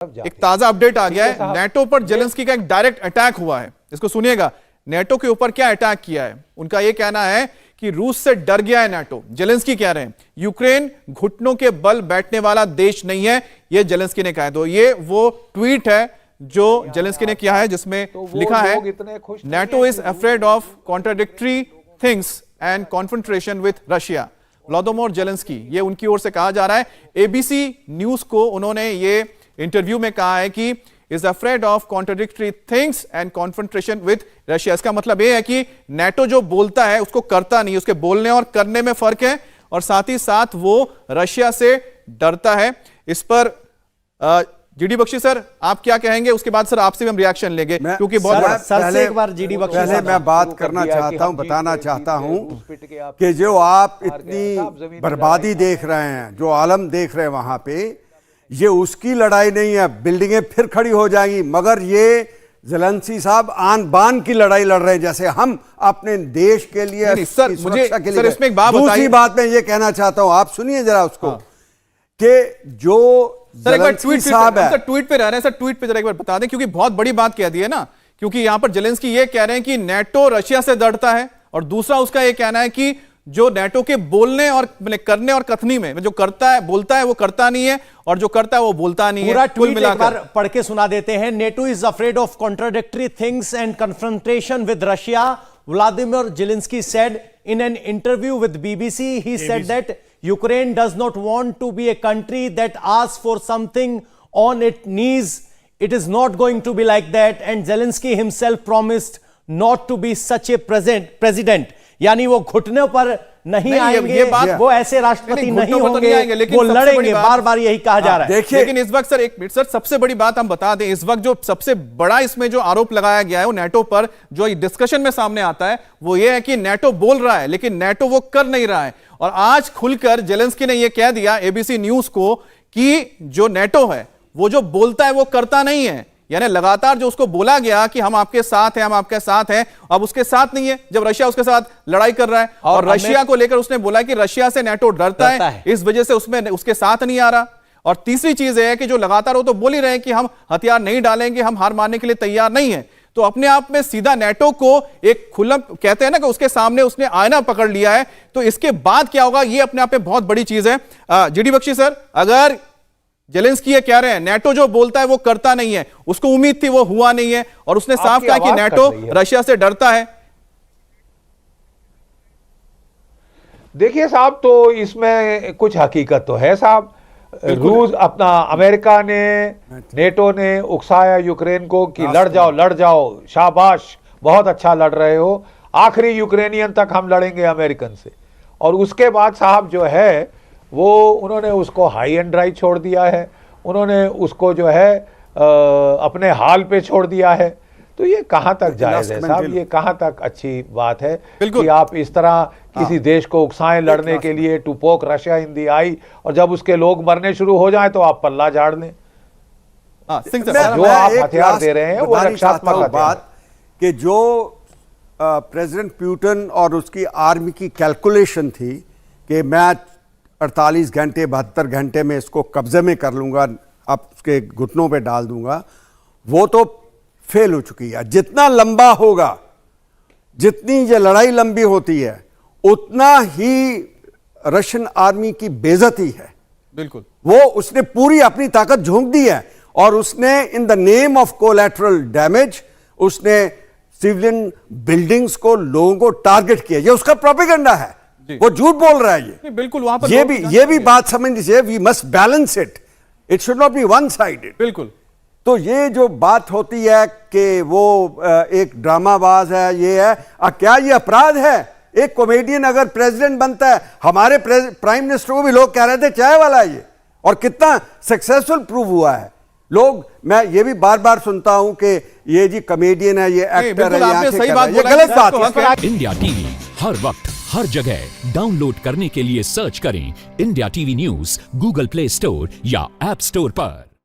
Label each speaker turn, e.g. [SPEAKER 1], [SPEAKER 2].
[SPEAKER 1] एक ताजा अपडेट आ गया है, नेटो पर जेलेंस्की का एक डायरेक्ट अटैक हुआ है। इसको सुनिएगा, नेटो के ऊपर क्या अटैक किया है। उनका यह कहना है कि रूस से डर गया है नेटो। जेलेंस्की कह रहे हैं यूक्रेन घुटनों के बल बैठने वाला देश नहीं है, यह जेलेंस्की ने कहा है। तो ये वो ट्वीट है जो जेलेंस्की ने किया है, जिसमें लिखा है NATO is afraid of contradictory things and confrontation with Russia. Vladimir Zelensky, ये उनकी ओर से कहा जा रहा है। एबीसी न्यूज को उन्होंने ये इंटरव्यू में कहा है कि is afraid of contradictory things and confrontation with Russia. इसका मतलब यह है कि नेटो जो बोलता है उसको करता नहीं, उसके बोलने और करने में फर्क है, और साथ ही साथ वो रशिया से डरता है। इस पर जीडी बख्शी सर आप क्या कहेंगे, उसके बाद सर आपसे भी हम रिएक्शन लेंगे, क्योंकि बहुत
[SPEAKER 2] पहले एक बार जीडी बख्शी पहले मैं बात करना चाहता हूं, बताना चाहता हूं कि जो आप इतनी बर्बादी देख रहे हैं, जो आलम देख रहे हैं वहां पे, ये उसकी लड़ाई नहीं है। बिल्डिंगें फिर खड़ी हो जाएंगी, मगर ये ज़ेलेंस्की साहब आन बान की लड़ाई लड़ रहे हैं, जैसे हम अपने देश के लिए
[SPEAKER 1] सर मुझे सर इसमें एक बात
[SPEAKER 2] दूसरी बात मैं ये कहना चाहता हूं, आप सुनिए जरा उसको कि जो
[SPEAKER 1] सर एक बार ट्वीट साहब है, ट्वीट पे रह रहे हैं सर, ट्वीट पे जरा एक बार बता दें, क्योंकि बहुत बड़ी बात कह दी है ना। क्योंकि यहां पर जेलेंस्की ये कह रहे हैं कि नेटो रशिया से डरता है, और दूसरा उसका ये कहना है कि जो नेटो के बोलने और करने और कथनी में जो करता है बोलता है वो करता नहीं है, और जो करता है वो बोलता नहीं है।
[SPEAKER 2] पूरा ट्वीट एक बार पढ़ के सुना देते हैं। NATO is afraid of contradictory things and confrontation with Russia, Vladimir Zelensky said in an interview with BBC. He said that Ukraine does not want to be a country that asks for something on its knees. It is not going to be like that, and Zelensky himself promised not to be such a president. यानी वो घुटने पर नहीं आएंगे, ये बात वो ऐसे राष्ट्रपति नहीं होंगे, वो लड़ेंगे, बार बार यही कहा जा रहा है।
[SPEAKER 1] देखिए, लेकिन इस वक्त सर एक मिनट सर, सबसे बड़ी बात हम बता दें, इस वक्त जो सबसे बड़ा इसमें जो आरोप लगाया गया है वो नेटो पर, जो डिस्कशन में सामने आता है वो ये है कि नेटो बोल रहा है लेकिन नेटो वो कर नहीं रहा है। और आज खुलकर जेलेंस्की ने यह कह दिया एबीसी न्यूज को कि जो नेटो है वो जो बोलता है वो करता नहीं है। यानी लगातार जो उसको बोला गया कि हम आपके साथ हैं, हम आपके साथ हैं, अब उसके साथ नहीं है, जब रशिया उसके साथ लड़ाई कर रहा है। और रशिया को लेकर उसने बोला कि रशिया से नेटो डरता है, इस वजह से उसमें उसके साथ नहीं आ रहा। और तीसरी चीज है कि जो लगातार वो तो बोल ही रहे हैं कि हम हथियार नहीं डालेंगे, हम हार मानने के लिए तैयार नहीं है। तो अपने आप में सीधा नेटो को एक खुला कहते हैं ना कि उसके सामने उसने आईना पकड़ लिया है। तो इसके बाद क्या होगा, ये अपने आप में बहुत बड़ी चीज है। जीडी बख्शी सर, अगर जेलेंस्की ये कह रहे हैं नेटो जो बोलता है वो करता नहीं है, उसको उम्मीद थी वो हुआ नहीं है, और उसने साफ कहा कि नेटो रशिया से डरता है।
[SPEAKER 3] देखिए साहब, तो इसमें कुछ हकीकत तो है साहब। रूस अपना अमेरिका ने, नेटो ने उकसाया यूक्रेन को कि लड़ जाओ, शाबाश, बहुत अच्छा लड़ रहे हो, आखिरी यूक्रेनियन तक हम लड़ेंगे अमेरिकन से। और उसके बाद साहब जो है वो उन्होंने उसको हाई एंड ड्राई छोड़ दिया है, उन्होंने उसको जो है अपने हाल पे छोड़ दिया है। तो ये कहाँ तक जायज़ है साहब, ये कहाँ तक अच्छी बात है कि आप इस तरह किसी देश को उकसाएं लड़ने के लिए, टू पोक रशिया इन दी आई, और जब उसके लोग मरने शुरू हो जाएं तो आप पल्ला झाड़ लें। जो आप हथियार दे रहे हैं वो रक्षात्मक बात
[SPEAKER 2] कि जो प्रेसिडेंट पुतिन और उसकी आर्मी की कैलकुलेशन थी कि मैं 48 घंटे 72 घंटे में इसको कब्जे में कर लूंगा, अब उसके घुटनों पे डाल दूंगा, वो तो फेल हो चुकी है। जितना लंबा होगा, जितनी ये लड़ाई लंबी होती है, उतना ही रशियन आर्मी की बेइज्जती है।
[SPEAKER 1] बिल्कुल,
[SPEAKER 2] वो उसने पूरी अपनी ताकत झोंक दी है, और उसने in the name of collateral damage उसने सिविलियन बिल्डिंग्स को, लोगों को टारगेट किया। ये उसका प्रोपेगेंडा है, वो झूठ बोल रहा है। ये
[SPEAKER 1] बिल्कुल, वहां पर
[SPEAKER 2] ये भी बात समझ लीजिए, we must balance it should not be one sided.
[SPEAKER 1] बिल्कुल,
[SPEAKER 2] तो ये जो बात होती है कि वो एक ड्रामाबाज है, ये है, क्या ये अपराध है? एक कॉमेडियन अगर प्रेसिडेंट बनता है, हमारे प्राइम मिनिस्टर को भी लोग कह रहे थे चाय वाला ये, और कितना सक्सेसफुल प्रूव हुआ है। लोग, मैं ये भी बार बार सुनता हूं कि ये जी कॉमेडियन है, ये एक्टर है, ये गलत बात है।
[SPEAKER 4] इंडिया टीवी हर वक्त हर जगह डाउनलोड करने के लिए सर्च करें India TV news Google play store या ऐप स्टोर पर।